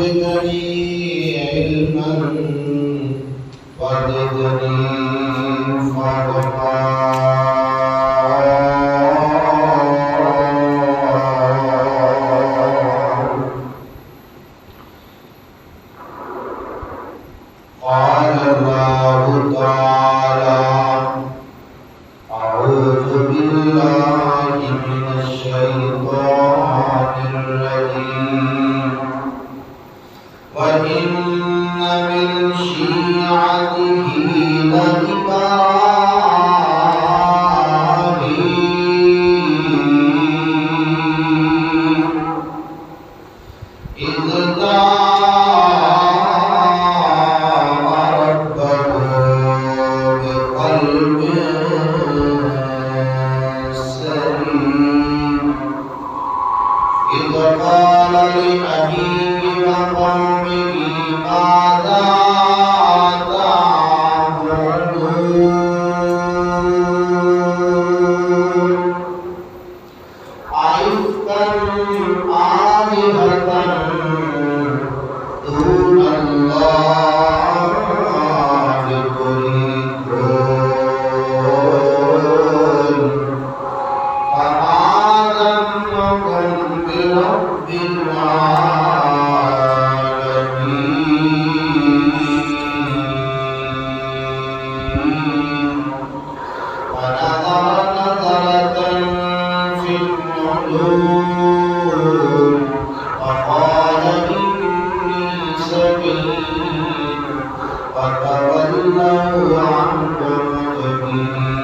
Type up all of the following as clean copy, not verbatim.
زدني علما وزدني فضلا. قال الله تعالى: أعوذ بالله من الشيطان الرجيم. وإن من شيعته لإبراهيم إذ قال لأبيه وقومه ماذا تعبدون أئفكا آلهة دون الله تريدون فما ظنكم برب العالمين. ونظر نظرة في النجوم وقال إني سقيم وتولوا عنه مدبرين.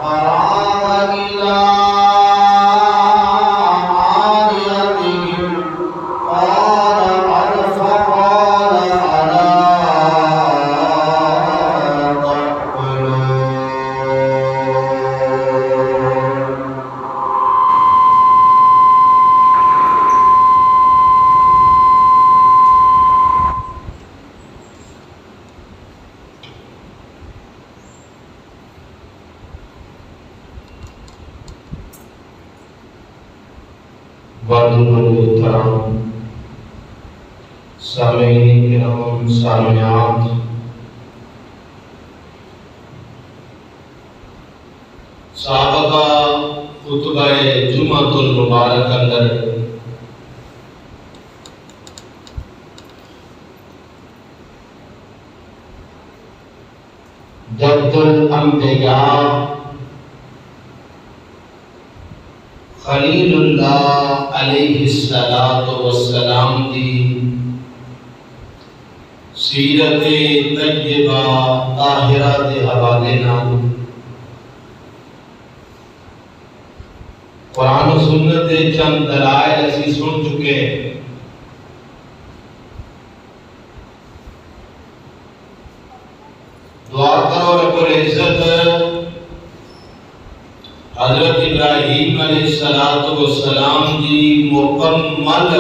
وراى إلى آلهتهم قال قد فقال ألا تأكلون. محترم سامعین کرام، سامعات، سابقہ خطبہ جمعۃ المبارک اندر جد الانبیاء خلیل اللہ علیہ السلام دی سیرت طیبہ طاہرہ دے حوالے نال قرآن و سنت دے چند دلائل اسی سن چکے. دعا کرو رب العزت حضرت ابراہیم علیہ السلام دی مکمل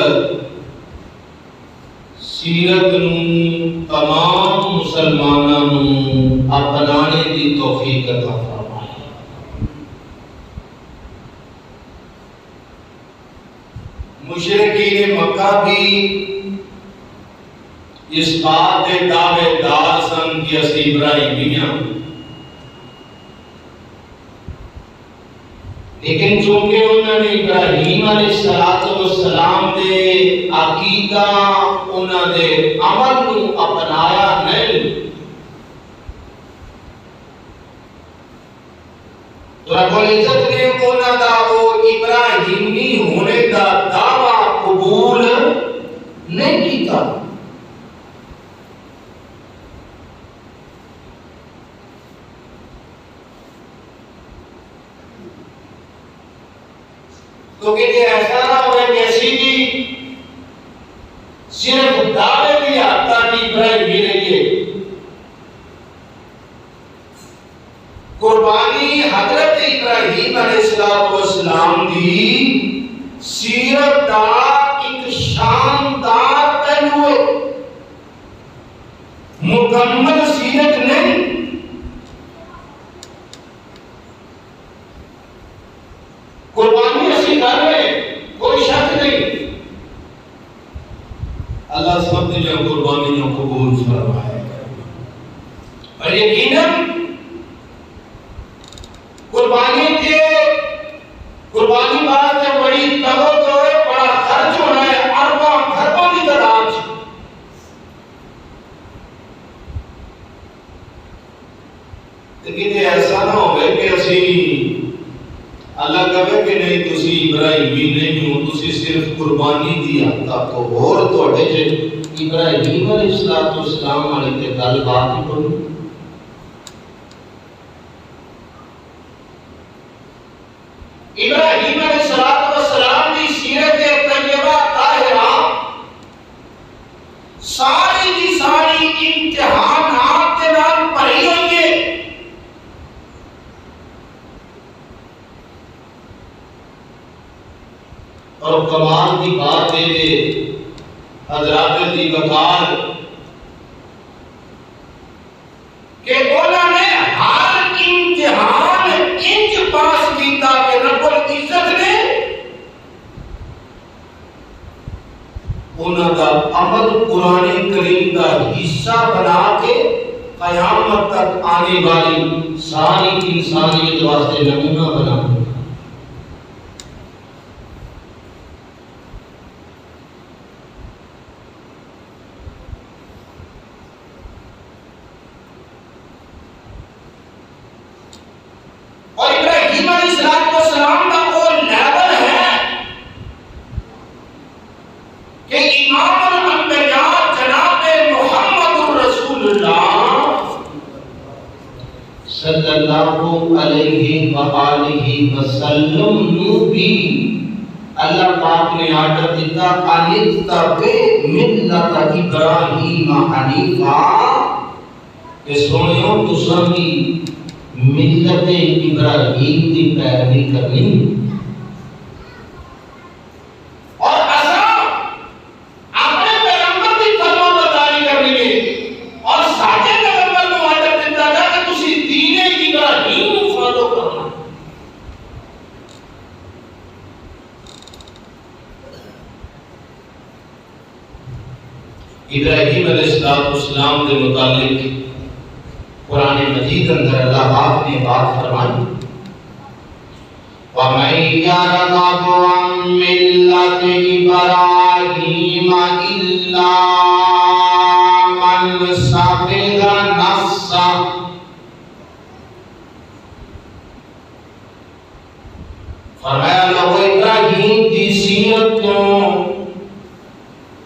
سیرت نوں تمام مسلماناں نوں اپنانے دی توفیق عطا فرمائے. مشرکین مکہ بھی اس بات دے دعوے دار سن کہ اسی ابراہیمیاں، لیکن چونکہ انہوں نے ابراہیم علیہ السلام دے عقیدہ انہوں نے عمل کو اپنایا نہیں، تو رب العزت نے انہوں دا وہ ابراہیمی ہونے دا دعویٰ قبول نہیں کیتا. تو کہتے ایسا نہ ہوئے کہ اسی بھی صرف دعوے بھی آتا کہ ابراہیم بھی رہیے. قربانی حضرت ابراہیم علیہ السلام دی سیرت دا ایک شاندار پہلو ہے، مکمل سیرت نہیں. قربانی اسی کر رہے کوئی شک نہیں، اللہ سب دیا قربانیوں قبول فرمائے. اور یقیناً قربانی بات میں بڑی توجہ ہے، بڑا خرچ ہونا ہے، اربوں خربوں کی تعداد. لیکن ایسا نہ ہوئے کہ اسی اللہ کہے کہ نہیں تسی ابراہیمی نہیں ہو، تسی صرف قربانی دی حتا کو اور تواڈے چ ابراہیم علیہ السلام والے تے گل بات ہی کوئی. ابراہیم علیہ السلام کی سیرت طیبہ طاہرہ ساری کی ساری امتحانات کے نال بھری ہوئی ہے. اور کمال کی بات ہے حضرات دی وقار کہ انہوں نے ہر امتحان انج پاس کیتا کہ رب العزت نے انہوں کا عمل قرآن کریم کا حصہ بنا کے قیامت تک آنے والی ساری انسانیت واسطے نمونہ بنا. اور ابراہیم علیہ السلام کا وہ لیول ہے کہ امام الانبیاء جناب محمد رسول اللہ صلی اللہ علیہ وآلہ وسلم نو بھی اللہ پاک نے آرڈر دیتا انتبع ملت ابراہیم حنیفا کہ سنو تساں بھی ملت ابراہیم کی پیروی کرنی. اور اساں اپنے پیغمبر کی فرما برداری کرنی ہے. اور ساڈے پیغمبر کو آرڈر دیتا ہے کہ تسی دین ابراہیم کو فالو کرنا. ابراہیم علیہ السلام کے متعلق قرآن مجید اندر اللہ پاک نے بات فرمائی وَمَن يَرْغَبُ عَن مِّلَّةِ إِبْرَاهِيمَ إِلَّا مَن سَفِهَ نَفْسَهُ. فرمایا لوگو ابراہیم کی سیرت تو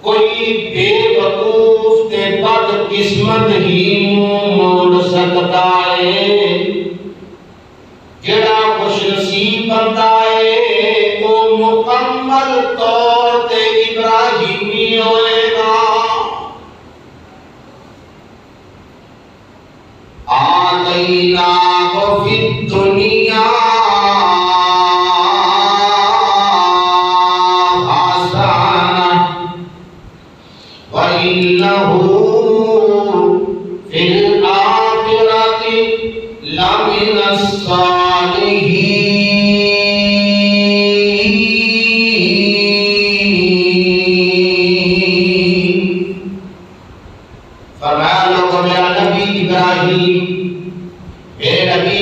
کوئی بے وقوف تے بد قسمت ہی موڑ سکتا ہے. جڑا خوش نصیب بنتا ہے وہ مکمل طور تے ابراہیمی ہوئے گا. آتیناہ فی الدنیا وَإِنَّهُ فِي الْآخِرَةِ لَمِنَ الصَّالِحِينَ. فرمایا لوگوں میرا نبی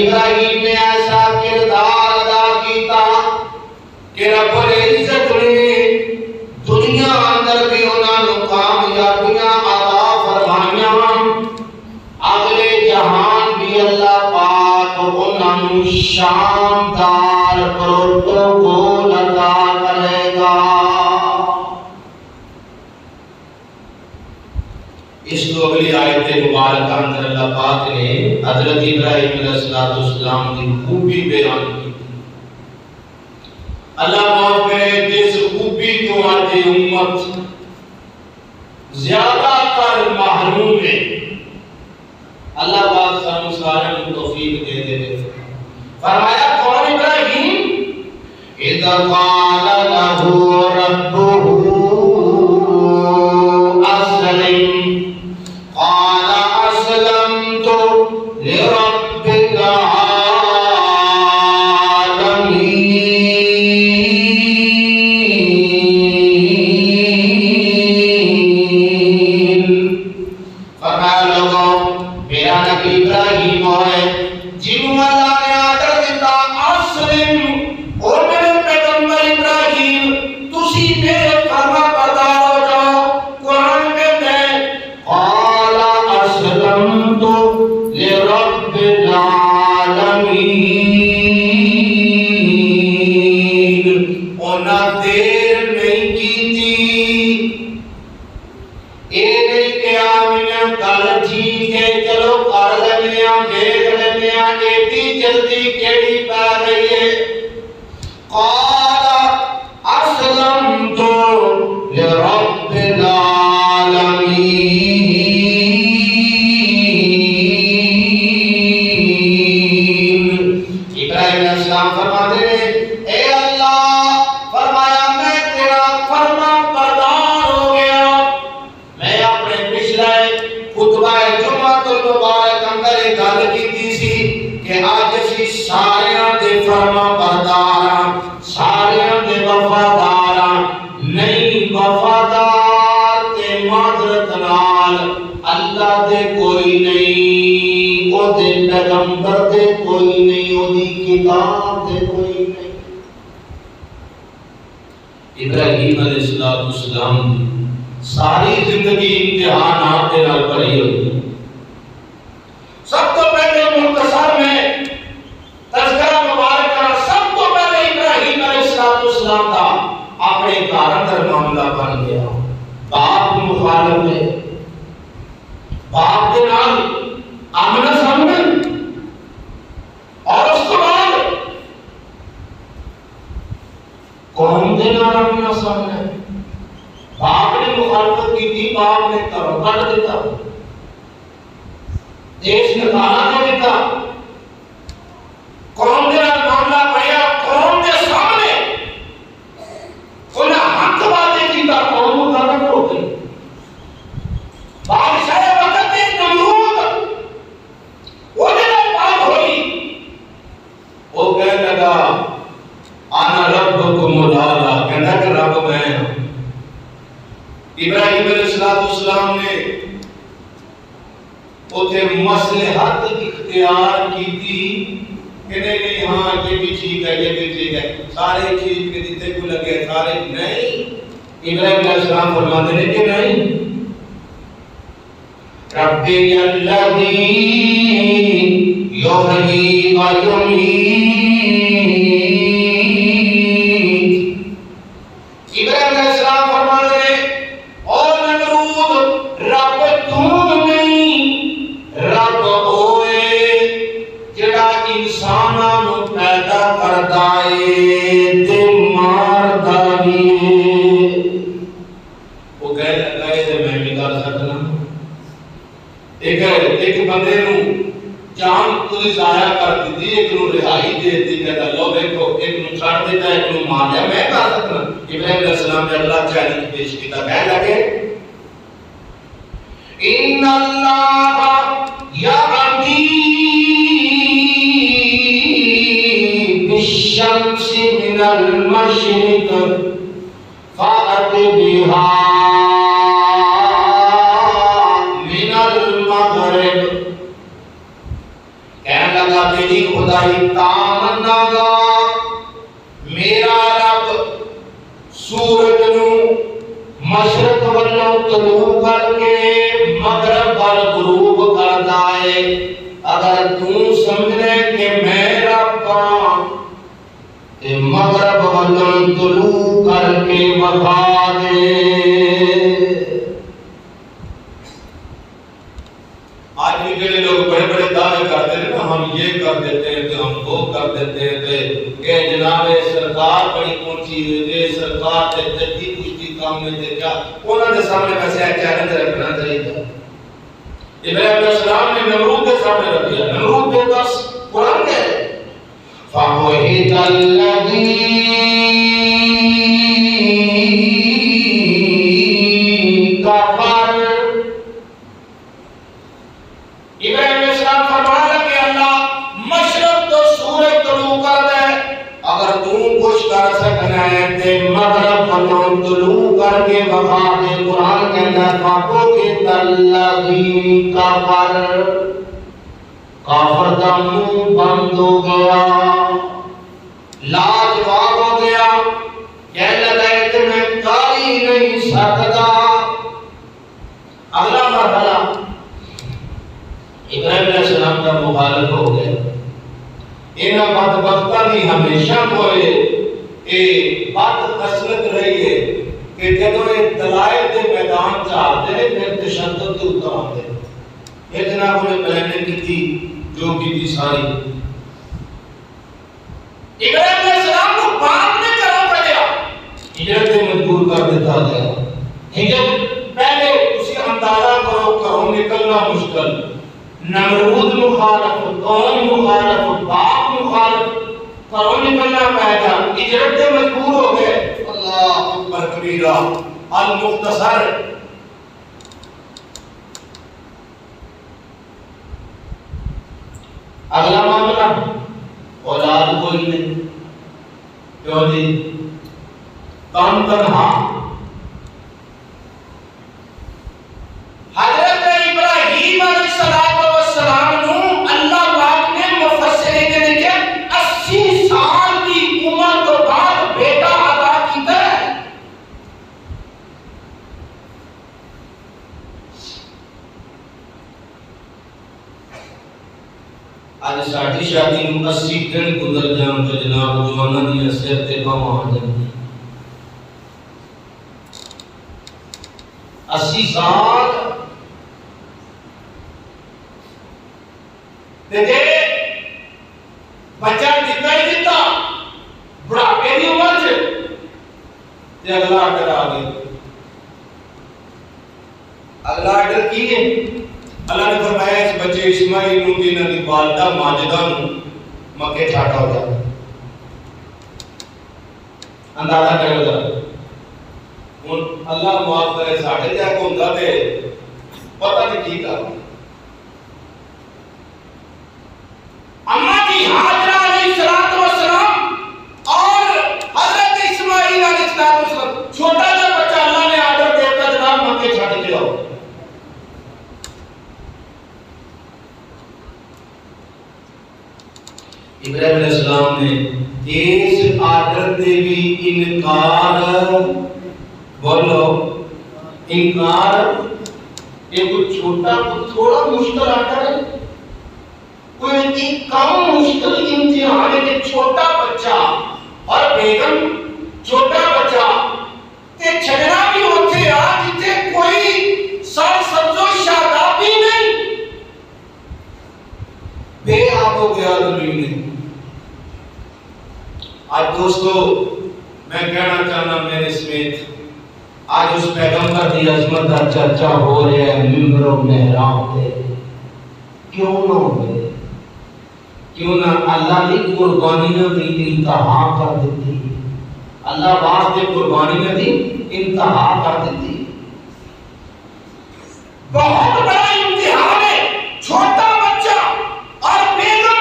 ابراہیم نے ایسا کردار ادا کیتا کہ رب العزت نے دنیا اندر بھی انہوں کامیابیاں عطا فرمائیاں. اگلے جہان بھی اللہ پاک انہوں شاندار پروٹوکول عطا کرے گا. اس کو اگلی آیت مبارکہ اندر اللہ پاک نے حضرت ابراہیم علیہ السلام کی خوبی بیان کی. اللہ پاک نے جس خوبی تو آتی امت زیادہ تر محروم ہے اللہ پاک سانو سارے کو توفیق دے دے. فرمایا کون ابراہیم اذ قال له ربه اسلم قال اسلمت لرب لرب العالمین۔ ابراہیم علیہ السلام فرماتے ہیں اے اللہ، فرمایا میں تیرا فرما بردار ہو گیا۔ میں اپنے پچھلے خطبہ جمعۃ المبارک اندر ایک گل کیتی سی کہ آج اسی سارے دے فرما بردار، سارے دے وفادار نہیں، وفادار تے معذرت نال اللہ دے کوئی نہیں، او دے پیغمبر دے کوئی نہیں، او دی کتاب دے کوئی نہیں۔ ابراہیم علیہ السلام ساری زندگی امتحانات دے نال بھری ہوئی۔ سب تو پہلے مختصر میں تذکرہ مبارک کرا، سب تو پہلے ابراہیم علیہ السلام کا اپنے گھر اندر معاملہ بن گیا۔ باپ مخالف ہے، باپ کے نال آمنا سامنا، اور اس کے بعد قوم کے نال آمنا سامنا۔ باپ نے مخالفت کی تھی، باپ نے گھروں کڈ دیتا، دیش نکالا دے دیتا، قوم کے نال معاملہ بنیا، قوم کے سامنے انہیں حق باتیں کی تا، قوم مخالف ہو گئی۔ بادشاہ وقت میں نمرود وہ جنہ بات ہوئی، وہ کہنے لگا انا ربکم الاعلی، کہنا کہ رب میں ہوں۔ ابراہیم علیہ السلام نے اوتھے مصلحت اختیار کی تھی کہ نہیں ہاں یہ بھی ٹھیک ہے، یہ بھی ٹھیک ہے، سارے ٹھیک کے دیتے کو لگے، سارے نہیں۔ ابراہیم علیہ السلام فرماتے ہیں کہ نہیں، ربی الذی یحیی و یمیت۔ ابراہیم علیہ السلام فرماتے ہیں او نمرود، رب تو نہیں، رب ہوئے جڑا انساناں نو پیدا کردا اے تے ماردا وی اے۔ وہ کہے لگا اے تے میں بھی کر سکنا، ایک بندے نو جان تسی ضائع کر دتی، ایک نو رہائی دے دی، کہتا لو دیکھو ایک نو چھڑ دیتا، ایک نو مار دیا، میں کر سکنا۔ ابراہیم علیہ السلام نے اللہ چیلنج پیش کیتا، کہنے لگے ان اللہ یأتی بالشمس من المشرق فأت بها من المغرب۔ کہنے لگا میری خدائی تامنا گا، میرا رب سورج نو مشرق والوں طلوع کر کے مغرب وال غروب کردا ہے۔ اگر تو سمجھنے کہ میں رب ہاں تے مغرب والوں طلوع کر کے بتا دے۔ آج بھی جڑے لوگ بڑے بڑے دعوے کرتے ہیں نا، ہم یہ کر دیتے ہیں تو ہم وہ کر دیتے ہیں کہ جناب سرکار بڑی پہنچی ہوئی ہے، سرکار تے جدی کچھ کام میں تے کیا، انہوں نے سامنے ویسے چیلنج رکھنا چاہیے تھا۔ ابراہیم علیہ السلام نے نمرود کے سامنے رکھ دیا، نمرود کے پاس قرآن کہہ ہے فَوَحِدَ الَّذِي کَفَرَ۔ ابراہیم علیہ السلام فرمایا کہ اللہ مشرق تو سورج طلوع کر دے، اگر تو کچھ کر سکنا ہے تے مغرب والوں طلوع کر کے بتا دے۔ قرآن کہتا ہے فَوَحِدَ الَّذِي کَفَرَ، کافر کا منہ بند ہو گیا، لاجواب ہو گیا، کہنے لگا کہ میں کر ہی نہیں سکتا۔ اگلا مرحلہ ابراہیم علیہ السلام کا مخالف ہو گیا۔ انہاں بدبختاں دی ہمیشہ کوئی بد خصلت رہی ہے کہ جدوں یہ دلائل کے میدان چ آتے ہیں پھر تشدد کے اتر آتے ہیں۔ یہ جناب نے پلاننگ کی تھی جو کی تھی ساری۔ ابراہیم علیہ السلام کو باپ نے کرا پڑیا، ہجرت مجبور کر دیتا، رکھا گیا. ہجرت پہلے تسی اندازہ کرو گھروں نکلنا مشکل، نمرود مخالف، قوم مخالف، باپ مخالف، گھروں نکلنا پہ گیا، ہجرت سے مجبور ہو گئے. اللہ اکبر کبیرہ. المختصر اگلا معاملہ اولاد کوئی نہیں، کیوں جی؟ کون تنہا. حضرت ابراہیم علیہ السلام نو اللہ پاک نے مفسرین نے لکھا 80 سال کی عمر تو بعد بیٹا عطا کیتا ہے. آج ساڑھی شادی نو 80 دن گزر جان تو جناب جوانا دی سر تے باواں آ جاندی. 80 سال دیکھے بچہ جتا ہی جتا بڑھاپے دی عمر سے تے اگلا آرڈر آ گیا. اگلا آرڈر کی ہے؟ اللہ نے فرمایا اس بچے اسماعیل نو دی نہ دی والدہ ماجدہ نو مکے چھاٹا ہو جاتا. اندازہ کرو ذرا ہن اللہ معاف کرے ساڈے تے کو ہوندا تے پتہ نہیں کی کر. اما جی ہاجرہ علیہ السلام اور حضرت اسماعیل علیہ السلام چھوٹا سا بچہ اللہ نے آرڈر دیتا جناب مکے چھاٹ کے آؤ. ابراہیم علیہ السلام نے اس آرڈر دے بھی انکار، بولو انکار. یہ کوئی چھوٹا تھوڑا مشکل آرڈر ہے، کوئی ایک کم مشکل امتحان ہے کہ چھوٹا بچہ اور بیگم چھوٹا بچہ تے چھڑنا بھی ہوتے آ جتے کوئی سر سبز و شاداب بھی نہیں، بے آب ہو گیا زمین نے. آج دوستو میں کہنا چاہنا میرے سمیت آج اس پیغمبر دی عظمت کا چرچا ہو رہا ہے ممبر و محراب پہ. کیوں نہ ہوئے؟ کیوں نہ اللہ کی قربانیاں دی انتہا کر دیتی، اللہ واسطے قربانیاں دی انتہا کر دیتی. بہت بڑا امتحان ہے، چھوٹا بچہ اور بیگم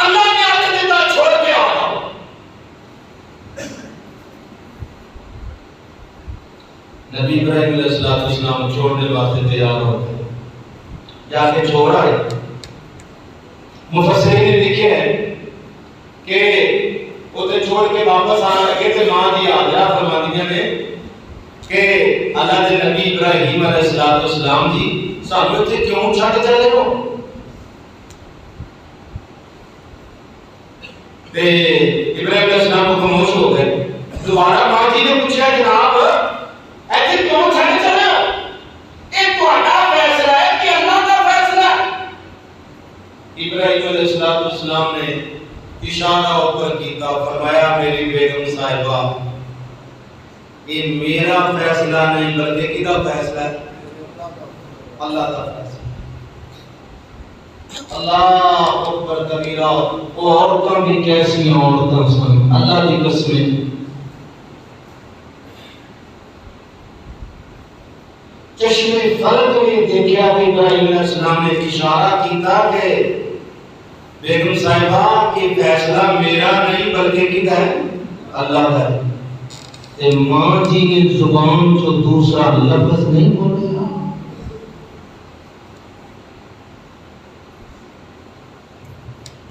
اللہ نے آتے دیتا چھوڑ کے آ جاؤ. نبی ابراہیم علیہ السلام چھوڑنے واسطے تیار ہو گئے، جا کے چھوڑ آئے. مفسرین نے لکھے ہیں کہ اسے چھوڑ کے واپس آنے لگے تھے. ماں جی حاجرہ فرماندیاں نے کہ اللہ کے نبی ابراہیم علیہ السلام جی سانو اتنے کیوں چھڈ چلے ہو؟ تے ابراہیم علیہ السلام خاموش ہو گئے. دوبارہ ماں جی نے پوچھا جناب ایسے کیوں چھڈ چلے ہو؟ یہ تہاڈا فیصلہ ہے کہ اللہ کا فیصلہ ہے؟ ابراہیم علیہ السلام نے اشارہ اوپر کیتا، فرمایا میری بیگم صاحبہ یہ میرا فیصلہ نہیں بلکہ کدا فیصلہ ہے؟ اللہ کا فیصلہ. اللہ اکبر کبیرہ. عورتاں بھی کیسی عورتاں سن، اللہ کی قسم. چشم فلک نے دیکھا کہ ابراہیم علیہ السلام نے اشارہ کیتا کہ بیگم صاحبہ یہ فیصلہ میرا نہیں بلکہ کدا ہے؟ اللہ کا ہے. تے ماں جی نے زبان سے دوسرا لفظ نہیں بولے.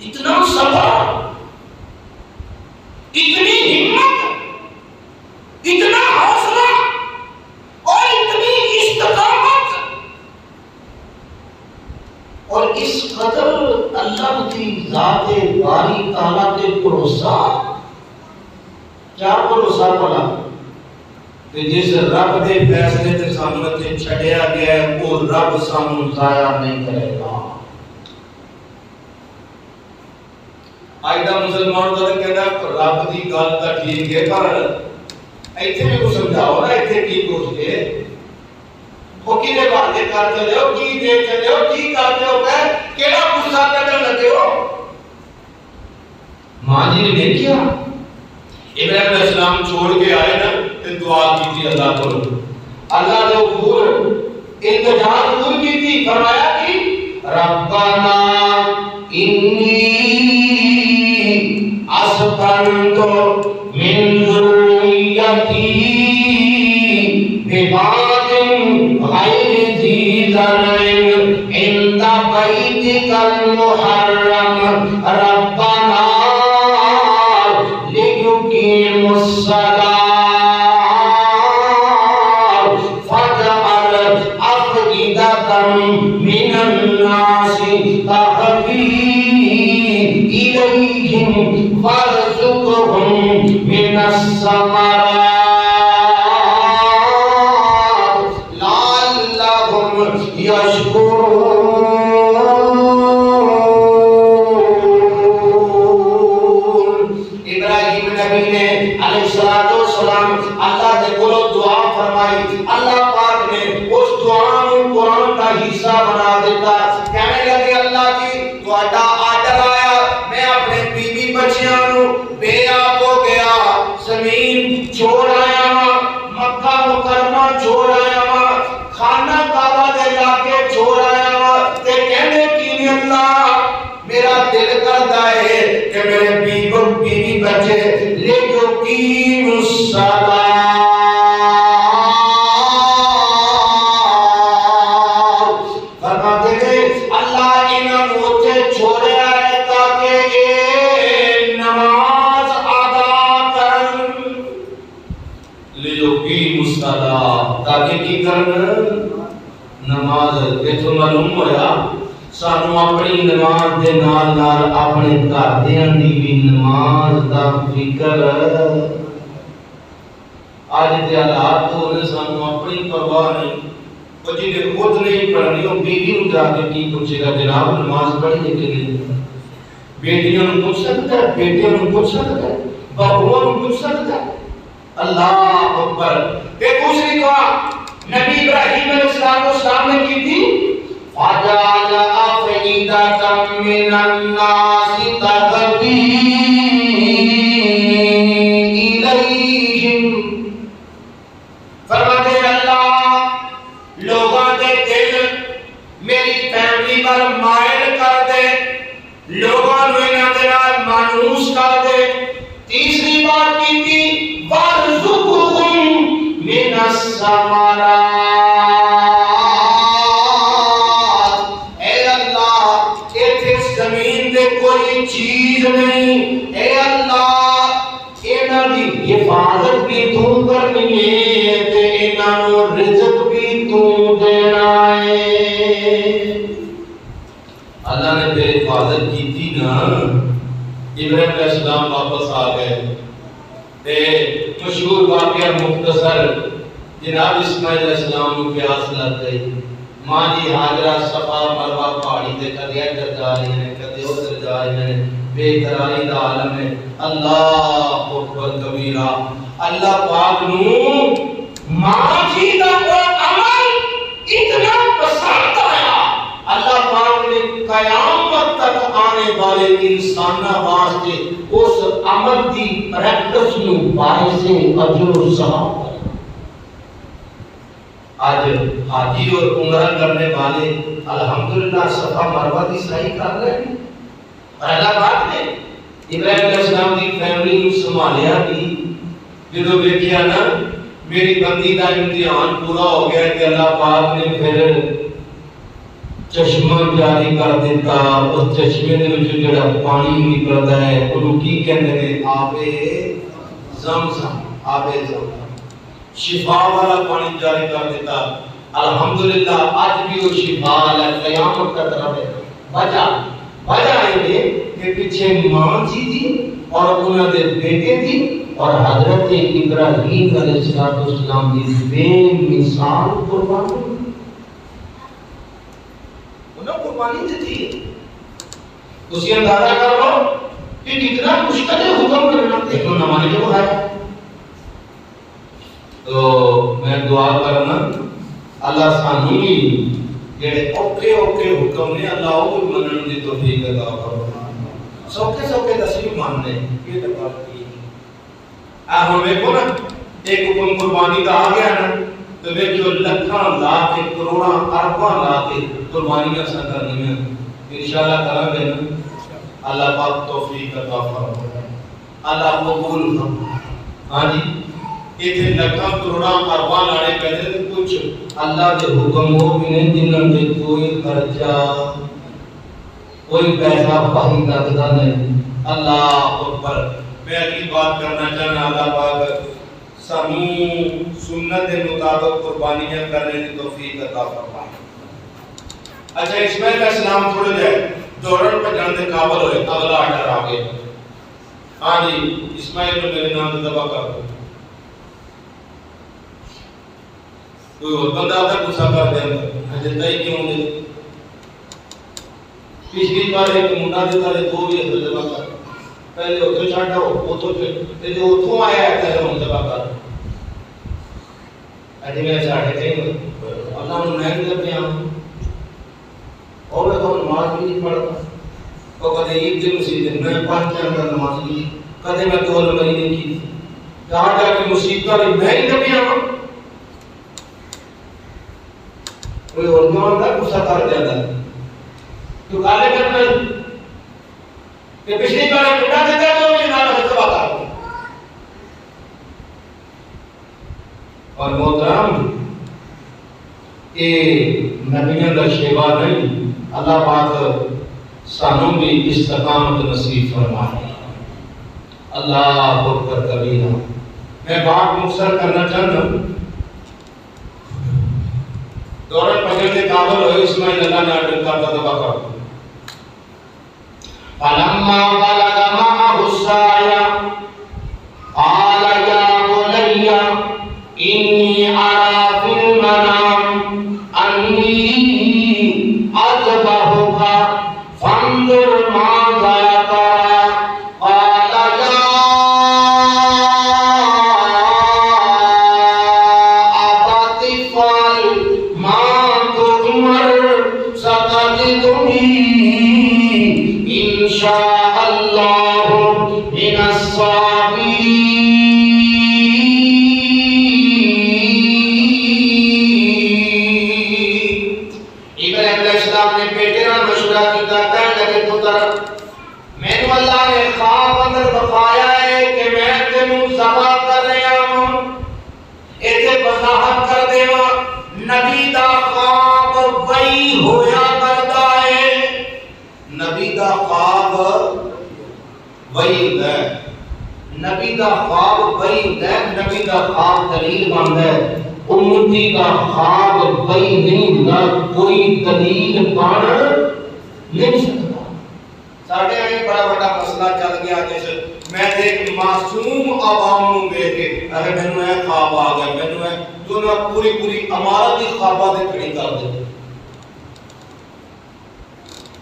اتنا صبر، اتنی ہمت، اتنا حوصلہ اور اتنی استقامت اور اس قدر اللہ کی ذات باری تعالیٰ کے بھروسہ. کیا بھروسہ پڑا کہ جس رب دے فیصلے تے سانو تے چھڈیا گیا ہے وہ رب سانو ضائع نہیں کرے گا. آج دا مسلمان تو کہنا رب دی گل تا ٹھیک ہے پر ایتھے میں کو سمجھاؤ نا ایتھے کی پوچھ کے وہ کنے باتیں کر چلے ہو کی دے چلے ہو کی کرتے ہو کیڑا غصہ کٹن لگے ہو ماں جی نے نہیں کیا ابراہیم علیہ السلام چھوڑ کے آئے نا تے دعا کی تھی اللہ کو اللہ نے پور انتظار پور کی تھی فرمایا کہ ربنا انی اسکنتو من ذریتی بواد غیر ذی زرع عند بیتک المحرم ربنا لیقیموا الصلاة فاجعل أفئدة من الناس تهوي إليهم وارزقهم من الثمرات لعلهم يشكرون ابراہیم نبی نے علیہ السلام اللہ سے بولو دعا فرمائی اللہ پاک نے اس دعا کو قرآن کا حصہ بنا دیتا کہنے لگے اللہ جی تہاڈا آرڈر آیا میں اپنے بیوی بچیاں نو بے آپ ہو گیا زمین چھوڑ آیا ہاں مکہ مکرمہ چھوڑ آیا ہاں خانہ کعبہ دے علاقے چھوڑ آیا ہاں تے کہنے کی اللہ میرا دل کرتا ہے کہ میرے بیوی بچے لے جو کی الصلاة فرماتے ہیں اللہ انہاں نوچے چھوڑے آئے تاکہ اے نماز ادا کرن لے جو کی الصلاة تاکہ کی کرن نماز یہ تو معلوم ہوا سانو اپنی نماز دے نال نال اپنے گھردیاں دی بھی نماز دا فکر آج دے حالات تو نے سانو اپنی پرواہ نہیں وہ جی نے خود نہیں پڑھنی وہ بیوی نو جا کے کی پوچھے گا جناب نماز پڑھی ہے کہ نہیں بیٹیاں نو پوچھ سکتا ہے بیٹیاں نو پوچھ سکتا ہے بہوؤں نو پوچھ سکتا ہے اللہ اکبر تے دوسری دعا نبی ابراہیم علیہ السلام نے کی تھی فَجَعَلَ أَفْئِدَةً مِّنَ النَّاسِ تَهْوِي إِلَيْهِمْ فرماتے اللہ لوگاں دے دل میری فیملی پر مائل کر دے لوگاں نو انہاں دے نال مانوس کر دے تیسری بات کی تھی وَارْزُقْهُم مِّنَ الثَّمَرَاتِ کوئی چیز نہیں اے اللہ انہاں دی حفاظت بھی تو کرنی ہے تے انہاں نو رزق بھی تو دینا ہے اللہ نے تیری حفاظت کی تھی نا ابراہیم علیہ السلام واپس آ گئے تے مشہور واقعہ مختصر جناب اسماعیل علیہ السلام کو پیاس لگ گئی ماں جی حاجرہ صفا مروہ پہاڑی تے کدی ادھر جا رہی ہیں کدی ادھر جا رہی ہیں بے قراری دا عالم ہے اللہ اکبر کبیرہ اللہ پاک نو ماں جی دا عمل اتنا پسند آیا اللہ پاک نے قیامت تک آنے والے انساناں واسطے اس عمل دی پریکٹس نو باعث اجر و ثواب آج حاجی اور عمرہ کرنے والے الحمدللہ صفا مروہ دی صحیح کر رہے ہیں اور اللہ پاک نے ابراہیم علیہ السلام دی فیملی نو سنبھالیا بھی جدو دیکھیا نا میری بندی کا امتحان پورا ہو گیا کہ اللہ پاک نے پھر چشمہ جاری کر دیتا اس چشمے دے وچ جڑا پانی نکلدا ہے اونوں کی کہندے نے آب زمزم آب زمزم شفا والا پانی جاری کر دیتا الحمدللہ آج بھی وہ شفا والا قیامت کا طرف ہے وجہ ہے کہ پیچھے ماں جی تھی اور انہوں نے بیٹے تھی اور حضرت ابراہیم علیہ السلام کی بے مثال قربانی انہوں قربانی دی تھی اسی اندازہ کر لو کہ کتنا مشکل ہے حکم کرنا دیکھو نمانے جو ہے تو میں دعا کرنا اللہ سانو بھی جڑے اوکے اوکے حکم نے اللہ وہ بھی منن دی توفیق عطا فرمائے. سوکھے سوکھے دسی ماننے یہ تو بات کی ہم ویکھو نا ایک حکم قربانی کا آ گیا نا تو ویکھو لکھاں لا کے کروڑاں ارباں لا کے قربانیاں سا کرنیاں انشاءاللہ کریں گے نا. اللہ پاک توفیق عطا فرمائے اللہ قبول فرمائے. ہاں جی یہ لکھاں کروڑاں ارباں لانے پہلے تو کچھ اللہ دے حکم ہو بھی نہیں جنہاں دے کوئی خرچہ کوئی پیسہ باہی لگتا نہیں. اللہ اکبر. میں اگلی بات کرنا چاہنا اللہ پاک سانو سنت کے مطابق قربانیاں کرنے کی توفیق عطا فرمائے. اچھا اسماعیل علیہ السلام تھوڑے جائے دوڑن بھجن کے قابل ہوئے اگلا آرڈر آ گیا. ہاں جی اسماعیل کو میرے نام سے ذبح کر دو. کوئی اور بندہ آتا غصہ کر دے اندر دیتا ہی کیوں دے. پچھلی بار ایک منڈا دیتا ہے دو بھی ادھر ذبح کر پہلے اتوں چھڈ آؤ اتوں تے جو اتوں آیا ہے تے ہن ذبح کر. اج میں ساڈے کہیں اللہ نے میں دے پیا اور میں تو نماز بھی نہیں پڑھتا تو کدے عید کی مسجد میں پانچ ٹائم کا نماز نہیں کدے میں دو نماز نہیں کی جہاں جا کے مصیبت میں نہیں دبیا کوئی اور نہ غصہ کر جاتا ہے تو کالے کرنا کہ پچھلی بار ٹوٹا دیتا تو یہ نام ہے تباہ کر. اور محترم یہ نبیوں کا شیوا نہیں اللہ پاک سانوں بھی استقامت نصیب فرمائے. اللہ اکبر کبیرہ. میں بات مختصر کرنا چاہتا ہوں. دورن پکڑ کے قابل ہوئے اسماعیل اللہ نے آرڈر کرتا تباہ کر دیا. فلما بلغ معه السعي قال يا بني إني أرى في المنام أني أذبحك فانظر ماذا ترى. قال يا أبت افعل ما تؤمر ستجدني إن شاء الله من الصابرين. ابراہیم علیہ السلام نے بیٹے نال مشورہ کیتا کہنے لگے پتر مینوں اللہ نے خواب اندر بتایا ہے کہ میں تینوں ذبح کر رہا ہوں. ایتھے وضاحت کر دیواں نبی دا خواب وہی ہویا کردا ہے. نبی دا خواب وہی ہوتا ہے. نبی دا خواب وہی ہوتا ہے. نبی دا خواب دلیل بنتا ہے. امتی کا خواب وہی نہیں ہوتا. کوئی دلیل بن نہیں سکتا. ساڈے یہاں بڑا بڑا مسئلہ چل گیا جس میں ایک معصوم عوام نوں ویکھ کے اگر مینوں اے خواب آ گیا مینوں اے جو نہ پوری پوری عمارت دی خواباں تے کھڑی کر دے.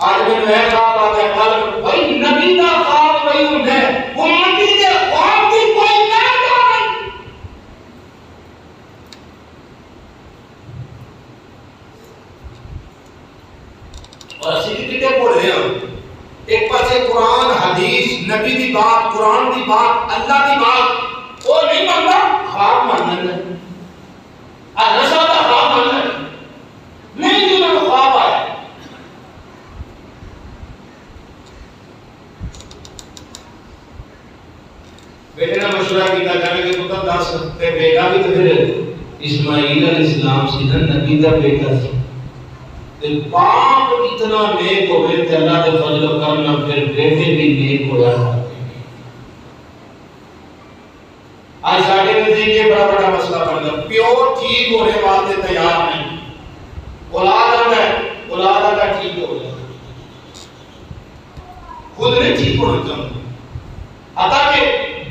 آج میں نیا خواب آ گیا کل بھائی نبی کا خواب وہی ہوتا ہے. امتی کے خواب کی کوئی قاعدہ نہیں. اور اسی کتے پڑھ رہے ہیں ایک پاسے قرآن حدیث نبی دی بات قرآن دی بات اللہ دی بات وہ نہیں مانتا خواب ماننا ہے. نشہ کا خواب ماننا ہے نہیں جنہوں نے خواب آیا. بیٹے نے مشورہ کیتا کہنے کہ پتر دس تے بیٹا بھی تو پھر اسماعیل علیہ السلام سی نا نبی دا بیٹا سی تے باپ اتنا نیک ہوئے تے اللہ دے فضل و کرم نال پھر بیٹے بھی نیک ہویا. آج ساڈے نزدیک یہ بڑا بڑا مسئلہ بن گیا. پیو ٹھیک ہونے واسطے تیار نہیں. اولاد ہے اولاد کا ٹھیک ہو جائے خود نہیں ٹھیک ہونا چاہتے. عطا کہ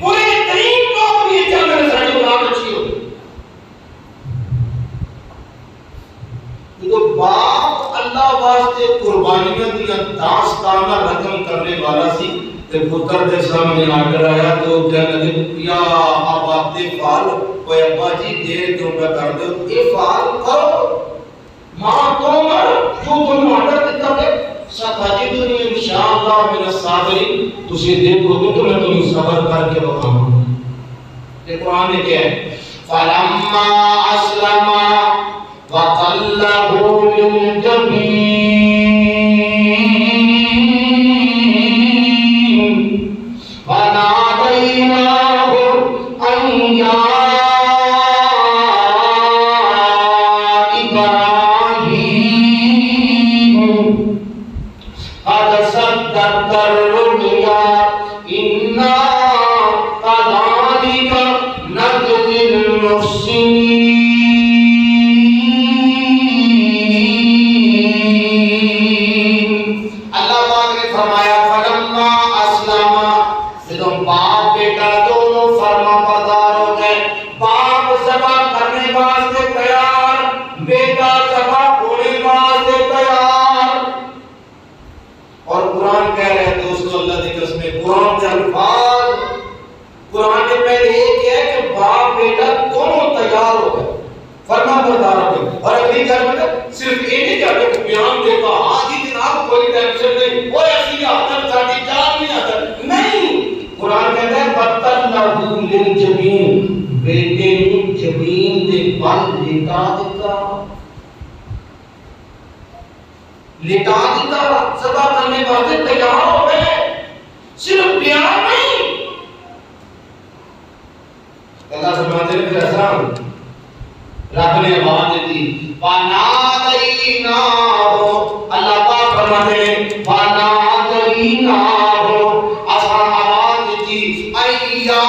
برے ترین لوگ یہ چاہتے ہیں ساری اولاد اچھی ہو. تو باپ اللہ واسطے قربانیاں دیا داستانہ رقم کرنے والا سی تے پتر دے سامنے آڈر آیا تو کہنے لگے یا ابا افعل، کوئی ابا جی دیر کیوں پہ کر دو، افعل کرو ماں تومر، جو تم آڈر دیتا ہے ستجدنی انشاءاللہ من الصابرین، تسی دیکھو گے تو میں تمہیں صبر کر کے بتاؤں گا۔ یہ قرآن نے کیا ہے فَلَمَّا أَسْلَمَا وَتَلَّهُ لِلْجَبِينِ صرف یہ نہیں کہ بیان دیتا ہاں جی جناب کوئی ٹینشن نہیں وہ ایسی عادت ساری جان نہیں آتا نہیں، قرآن کہتا ہے بَطَّلْنَهُ لِلْجَبِينِ، بیٹے نے جبین دے بل لٹا دیتا سبا کرنے واسطے تیار ہو گئے، صرف بیان نہیں۔ اللہ فرماتے ہیں پھر ایسا رب نے آواز دی وَنَادَيْنَاهُ، اللہ پاک فرماتے ہیں وَنَادَيْنَاهُ، اساں آواز دی اَيَّا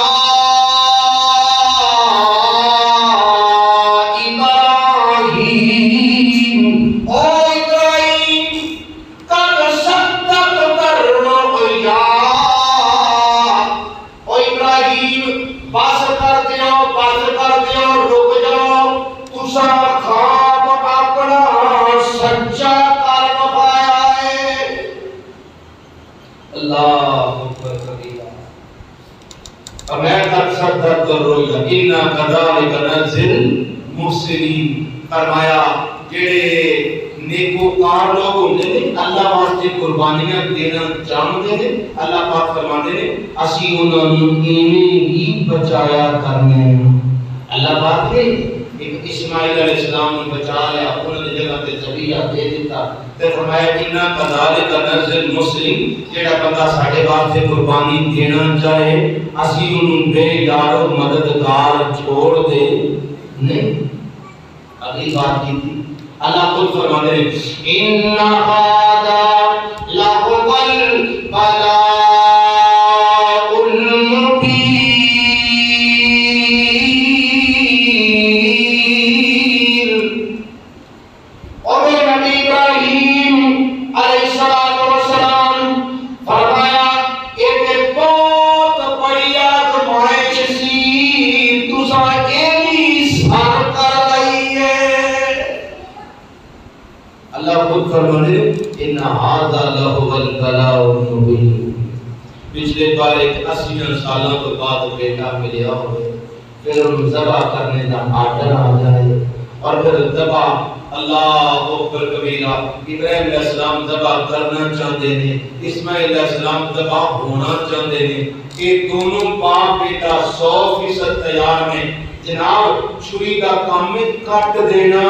اِنَّا كَذَلِكَ نَجْزِي الْمُحْسِنِينَ، فرمایا جڑے نیکوکار لوگ ہوندے نے اللہ واسطے قربانیاں دینا چاہتے ہیں، اللہ پاک فرماتے ہیں اسی انہاں نوں ایویں ہی بچایا کرنے۔ اللہ پاک نے ایک اسماعیل علیہ السلام نے بچا لیا، انہوں نے جگہ تے ذبیحہ دے دیتا تے فرمایا اِنَّا كَذَلِكَ نَجْزِي الْمُحْسِنِينَ، جڑا بندہ ساڈے واسطے قربانی دینا چاہے اسی انہوں بے یار و مددگار چھوڑ دے نہیں۔ اگلی بات کی تھی اللہ خود فرماتے ہیں اِنَّ هَذَا لَهُوَ الْبَلَاءُ الْمُبِينُ، اور نبی ابراہیم علیہ السلام فرمایا ایک بہت بڑی آزمائش سی تساں ایلی سر کر لئی ہے۔ اللہ خود فرماتے ہیں ان ھذا لہو البلاء المبین، پچھلے بار ایک 80 سالوں کے بعد بیٹا ملیا ہوئے، پھر ان ذبح کرنے کا آرڈر آ جائے اور پھر ذبح اللہ اکبر کبیرہ، ابراہیم علیہ السلام ذبح کرنا چاہتے ہیں، اسماعیل علیہ السلام ذبح ہونا چاہتے ہیں، کہ دونوں باپ بیٹا 100% تیار ہیں، جناب چھری کا کام میں کٹ دینا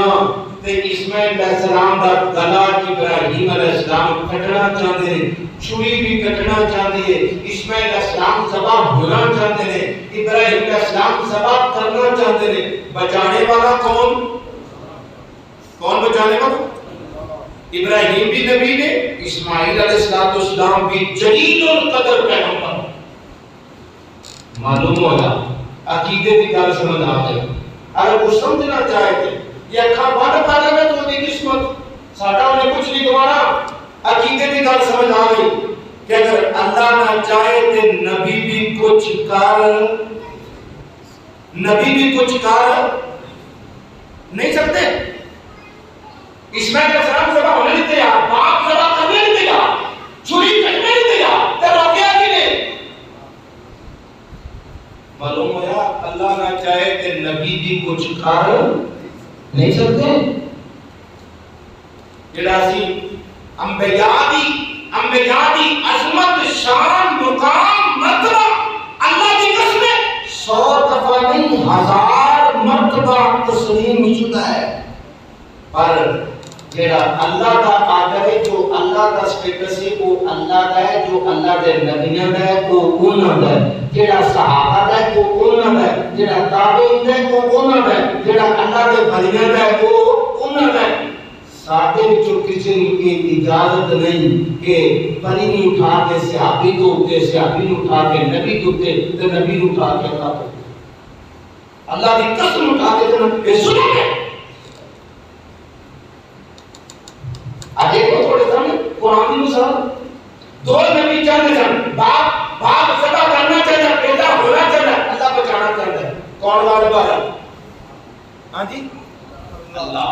تے اسماعیل علیہ السلام دا گلا ابراہیم علیہ السلام کٹنا چاہتے ہیں، چھری بھی کٹنا چاہتی ہے، اسماعیل علیہ السلام ذبح ہونا چاہتے ہیں، ابراہیم علیہ السلام ذبح کرنا چاہتے ہیں، بچانے والا کون بچانے والا؟ ابراہیم بھی نبی نے، اسماعیل علیہ السلام بھی جلیل القدر پیغمبر۔ معلوم ہوا عقیدے کی گل سمجھ آ گئی، اگر کچھ سمجھنا چاہتے یہ اکھاں بند کر لے تو دی قسمت ساڈا انہیں کچھ نہیں گوانا۔ عقیدے کی گل سمجھ آ گئی کہ اگر اللہ نہ چاہے تو نبی بھی کچھ کر نہیں سکتے۔ اسماعیل علیہ السلام ذبح ہونے نہیں تیار، باپ ذبح کرنے نہیں تیار، چھری کٹنے نہیں تیار، تے روکیا کہ نہیں؟ کچھ کر نہیں سکتے. جڑا سی انبیاء دی عظمت شان مقام مرتبہ اللہ کی قسم 100 دفعہ نہیں 1000 مرتبہ تسلیم شدہ ہے. پر جڑا اللہ دا آدر ہے جو اللہ دا سٹیٹس ہے وہ اللہ دا ہے, جو اللہ دے نبیوں دا ہے وہ انہاں دا ہے, جڑا صحابہ دا ہے وہ انہاں دا ہے, جڑا تابعین دا ہے وہ انہاں دا ہے, جڑا اللہ دے ولیاں دا ہے وہ انہاں دا ہے. ساتھے بچوں کسی کی اجازت نہیں کہ پری نہیں اٹھا کے صحابی کو اٹھتے, صحابی نے اٹھا کے نبی کو اٹھتے, تو نبی نے اٹھا کے اللہ کو اٹھتے. اللہ کی قسم اٹھا کے جنہوں یہ سنو گے. آج ایک کو تھوڑے سامنے قرآن کی مثال, دو نبی چاہتے ہیں, باپ ذبح کرنا چاہتا ہے, پیدا ہونا چاہتا ہے, اللہ بچانا چاہتا ہے. کون والے بارا؟ ہاں جی اللہ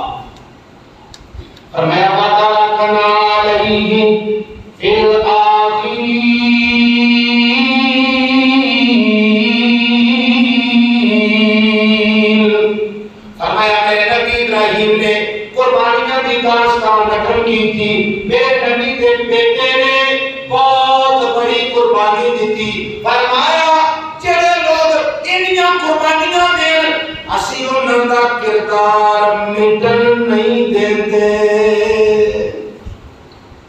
فرمایا وَتَرَكْنَا عَلَيْهِ فِي الْآخِرِينَ. فرمایا میرے نبی ابراہیم نے قربانیاں دی داستان نقل کی تھی. میرے نبی کے بیٹے نے بہت بڑی قربانی دی تھی. فرمایا جڑے لوگ انہاں قربانیاں دین اسی انہاں دا کردار مٹن نہیں دیندے,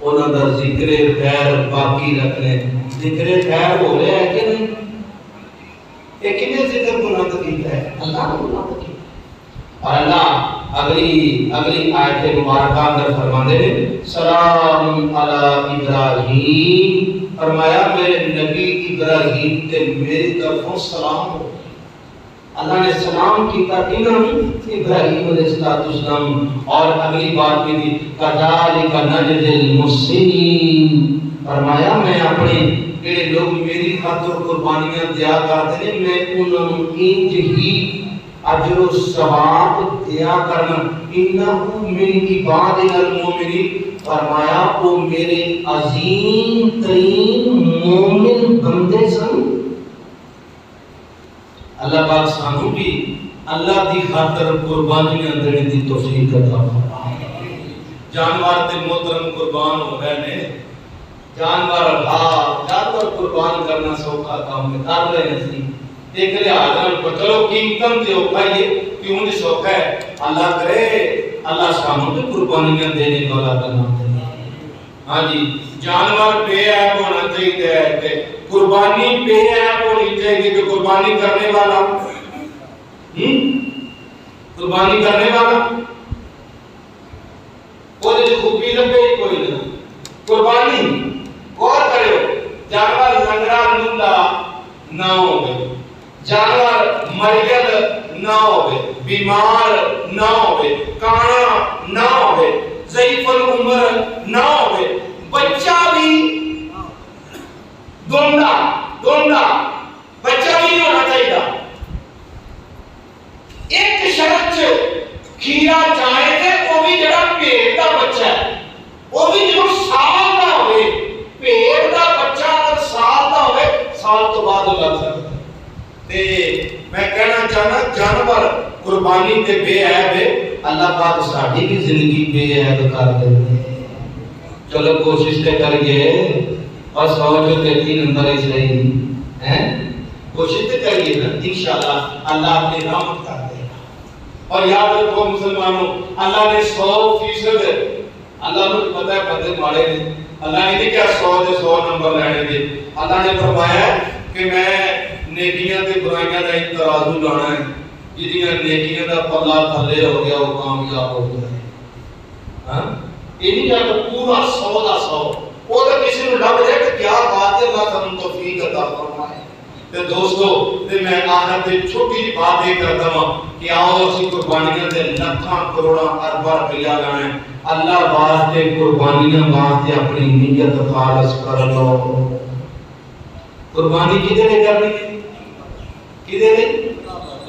انہاں دا ذکر خیر باقی رکھنے. ذکر خیر ہو رہا ہے کہ نہیں؟ ایک نے ذکر گناہ کیتا ہے, اللہ نے گناہ کیتا ہے. اور اللہ اگلی آیت مبارکہ اندر فرماتے ہیں سلام علی ابراہیم. فرمایا میرے نبی ابراہیم تے میری طرفوں سلام ہو. اللہ نے سلام کیتا ابراہیم علیہ السلام. اور اگلی بات کی تھی کذالک نجزی المحسنین. فرمایا میں اپنے جڑے لوگ میری خاطر قربانیاں دیا کرتے ہیں میں انہوں انج ہی اجر و ثواب دیا کرنا. انہو من عبادنا المؤمنین. فرمایا وہ میرے عظیم ترین مومن بندے سن. اللہ پاک سانو بھی اللہ دی خاطر قربانیاں دینے دی توفیق عطا فرمائے. جانور تے محترم قربان ہو رہے نے, جانور قربان کرنا سوکھا کام میں کر رہے ہیں. ایک لحاظ پر چلو قیمتاں تے اوکھا یہ کیوں نہیں سوکھا ہے. اللہ کرے اللہ سانو بھی قربانیاں دینے والا بنا دے. ہاں جی جانور بے عیب ہونا چاہیے ہے, قربانی بے عیب ہونی چاہیے کہ قربانی کرنے والا وہ خوبی لگے کوئی نہیں. قربانی غور کرو, جانور لنگڑا لنگڑا نہ ہوگے, جانور مریض نہ ہوگے, بیمار نہ ہوگے, کانا نہ ہوگے, ضعیف العمر نہ ہوگے, بچہ بھی دوندا بچہ بھی نہیں ہونا چاہیے. ایک شرط کھیرا چاہے تھے وہ بھی جڑا پیٹ کا بچہ ہے وہ بھی جو سال کا ہوئے, پیٹ کا بچہ اگر سال کا ہوئے سال تو بعد لگ سکتا ہے. میں کہنا چاہنا جانور قربانی تے بے عیب ہے. اللہ پاک ساڈی بھی زندگی بے عیب کر دے. چلو کوشش تے کریے اور 100 جو 3 نمبر ہی صحیح ہیں, کوشش تے کریے نا, انشاءاللہ اللہ اپنی رحمت کر دے گا. اور یاد رکھو مسلمانوں, اللہ نے 100% اللہ کو پتہ ہے بندے ماڑے نے, اللہ نے نہیں کہا 100 دے 100 نمبر لینے دے. اللہ نے فرمایا کہ میں نیکیاں تے برائیاں دا ترازو لانا ہے, جہاں نیکیاں دا پلہ تھلے ہو گیا وہ کامیاب ہو گیا. ہاں یہ نہیں کہ پورا 100 دا 100 وہ تو کسی نے لگ جائے کہ کیا بات ہے, اللہ تعالیٰ توفیق عطا فرمائے. تے دوستو تے میں آخر تے چھوٹی جی بات یہ کرتا ہوں کہ آؤ اسی قربانیاں تے لکھاں کروڑاں ارباں روپیہ لانا ہے. اللہ واسطے قربانیاں واسطے اپنی نیت خالص کر لو. قربانی کدے لے کرنی ہے, کدے لے؟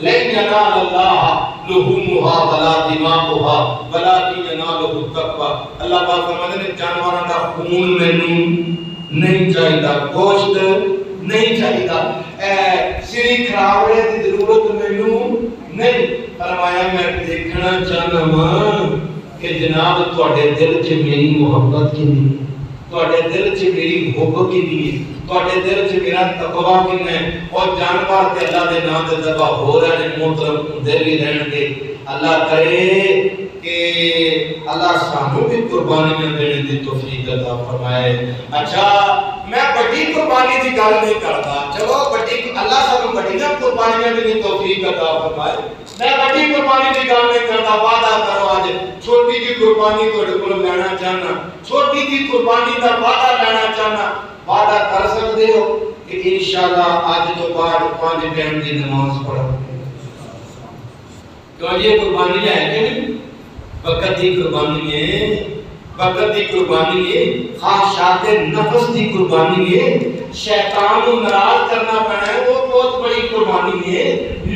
لن ینال اللہ لحومها ولا دماؤها ولکن ینالہ التقوی. اللہ پاک فرماتے ہیں جانوراں دا خون مینوں نہیں چاہیدا, گوشت نہیں چاہیدا, سری کھراوڑے دی ضرورت مینوں نہیں. فرمایا چاہنا ہاں کہ جناب تواڈے دل چ میری محبت کتنی ہے، تواڈے دل چ میری حب کتنی ہے، تواڈے دل چ میرا تقوی کتنا ہے۔ اور جانور تے اللہ دے نام تے ذبح ہو رہے ہیں، محترم دل ہی رہن گے۔ اللہ کرے کہ اللہ سانو بھی قربانیاں دینے دی توفیق عطا فرمائے۔ اچھا میں بڑی قربانی دی گل نہیں کرتا، چلو بڑی اللہ سانو بڑیاں قربانیاں دی توفیق عطا فرمائے، میں بڑی قربانی دی گل نہیں کرتا۔ وعدہ کرو اج چھوٹی جی قربانی تہاڈے کول لینا چاہنا، چھوٹی جی قربانی دا وعدہ لینا چاہنا، وعدہ کر سکتے ہو کہ انشاءاللہ اج تو بعد 5 ٹائم دی نماز پڑھو؟ تو یہ قربانی ہے کہ نہیں؟ وقت دی قربانی ہے، وقت دی قربانی ہے، خواہشات نفس دی قربانی ہے، شیطان کو ناراض کرنا پڑنا ہے، وہ بہت بڑی قربانی ہے۔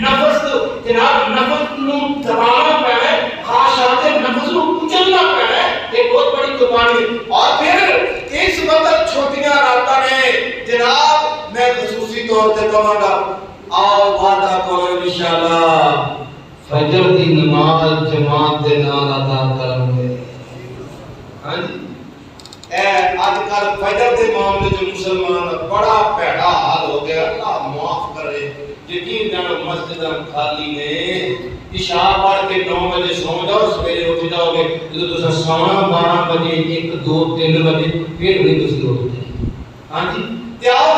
نفس جناب نفس نو دبانا پڑنا ہے، خواہشات نفس نو کچلنا پڑنا ہے، یہ بہت بڑی قربانی ہے۔ اور پھر اس وقت چھوٹیاں راتاں نے جناب میں خصوصی طور سے کہاں گا آؤ وعدہ کرو انشاءاللہ فجر دی نماز جماعت دے نال ادا کریں گے۔ ہاں جی اے اج کل فجر دے معاملے جو مسلمان بڑا پیڑا حال ہو گیا، اللہ معاف کرے۔ یقین جانو مسجداں خالی نے، عشاء پڑھ کے 9 بجے سو جاؤ، سویرے اٹھ جاؤ گے جدوں تساں سونا 12 بجے 1 2 3 بجے پھر نہیں تسی اٹھتے۔ ہاں جی تے آؤ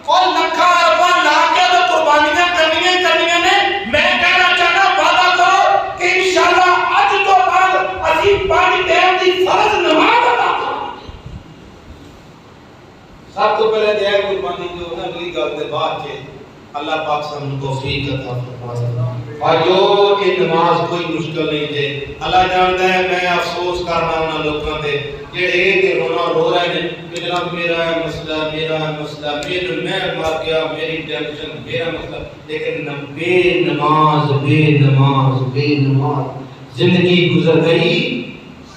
اور لکھاں ارباں لا کے تو قربانیاں کرنیاں نے۔ میں کہنا چاہنا وعدہ کرو کہ انشاءاللہ اج تو بعد اسی 5 ٹائم دی فرض نماز ادا کرو۔ سب تو پہلے دے قربانی جو ہے اگلی گل دے بعد کے اللہ پاک سن توفیق عطا فرمائے۔ اور جو کہ نماز کوئی مشکل نہیں دے، اللہ جانتا ہے میں افسوس کرنا انہاں لوکاں تے جڑے کہ رونا رو رہے ہیں کہ جناب میرا مسئلہ میں مر گیا، میری ٹینشن میرا مسئلہ، لیکن بے نماز زندگی گزر گئی۔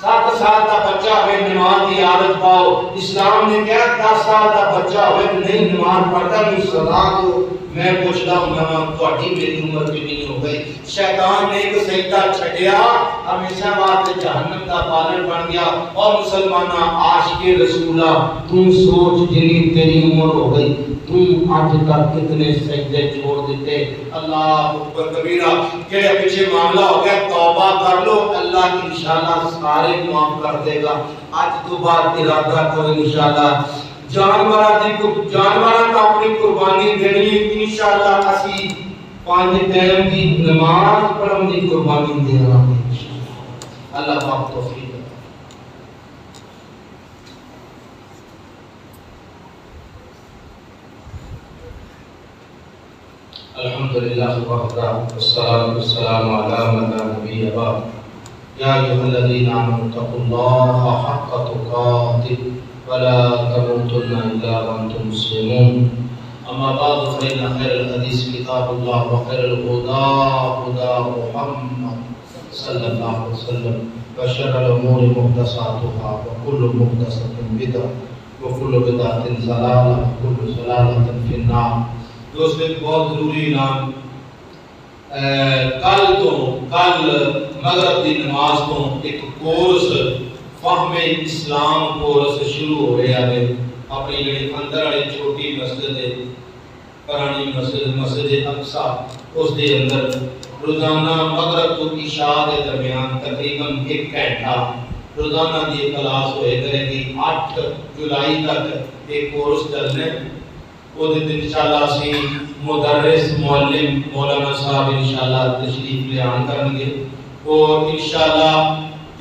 7 سال کا بچہ ہوئے نماز کی عادت پاؤ، اسلام نے کہا 10 سال کا بچہ ہوئے نہیں نماز پڑھتا نہیں سزا دو۔ میں پوچھتا ہوں تہاڈی میری عمر کتنی ہو گئی؟ شیطان نے ایک سجدہ چھڈیا، ہمیشہ واسطے جہنم کا پالن بن گیا۔ اور مسلمانہ عاشق رسولہ تو سوچ جنی تیری عمر ہو گئی، تو آج تک کتنے سجدے چھوڑ دیتے۔ اللہ اکبر کبیرہ، جڑے پیچھے معاملہ ہو گیا توبہ کر لو، اللہ انشاءاللہ سارے معاف کر دے گا۔ آج تو بعد ارادہ کرو انشاءاللہ جانوراں کا اپنی قربانی دینی انشاءاللہ اسی 5 ٹائم کی نماز پڑھن دی قربانی دینا انشاءاللہ۔ اللہ پاک توفیق دے۔ الحمدللہ وحدہ والصلاة والسلام علی من لا نبی بعد۔ یا ایھا الذین آمنوا اتقوا اللہ حق تقاتہ ولا تموتن الا وانتم مسلمون۔ اما بعد فإن خير الحديث كتاب الله وخير الهدى هدى محمد صلى الله عليه وسلم وشر الأمور محدثاتها وكل محدثة بدعة وكل بدعة ضلالة وكل ضلالة في النار۔ دوستو ایک بہت ضروری اعلان، کل مغرب دی نماز تو ایک کورس فہم اسلام کورس شروع ہو رہا ہے۔ اپنی جڑی اندر والی چھوٹی مسجد ہے پرانی مسجد اقصی، اس دے اندر روزانہ مغرب تو عشاء دے درمیان تقریباً 1 گھنٹہ روزانہ دی کلاس ہوئے کرے گی۔ 8 جولائی تک ایک کورس چلنا ہے۔ وہ دن انشاءاللہ اسی مدرس معلم مولانا صاحب انشاءاللہ تشریف بیان کریں گے، اور انشاءاللہ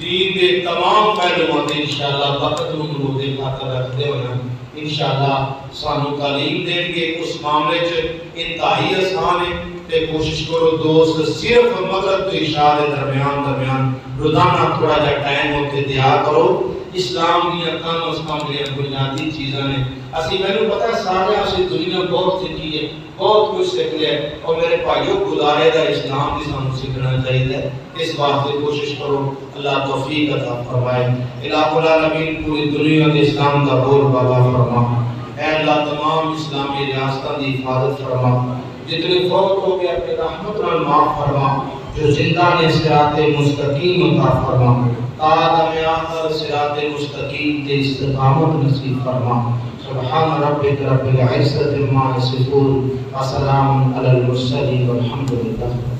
دین کے تمام پہلوؤں سے انشاءاللہ وقت نوں مروے خاطر رکھتے ہوئے انشاءاللہ سانو تعلیم دیں گے۔ اس معاملے چ انتہائی آسان ہے تے کوشش کرو دوست صرف مغرب تو عشاء کے درمیان روزانہ تھوڑا جا ٹائم ہوتے دیا کرو۔ اسلام کی کم از کم بنیادی چیزاں نے اسی مینوں پتہ ہے سارے اسی دنیا بہت سیکھی ہے، بہت کچھ سیکھ لیا، اور میرے بھائیوں گزارے دا اسلام بھی سانو سیکھنا چاہیے۔ اس واسطے کوشش کرو، اللہ توفیق عطا فرمائے۔ الہ العالمین پوری دنیا کے اسلام کا بول بالا فرما۔ اے اللہ تمام اسلامی ریاستوں کی حفاظت فرما، جتنے فوت ہو گئے اپنے رحمت نال معاف فرما، جو زندہ نے صراط مستقیم عطا فرما، آدم آخر صراط مستقیم تے استقامت نصیب فرما۔ سبحان ربک رب العزت عما یصفون وسلام علی المرسلین والحمد للہ۔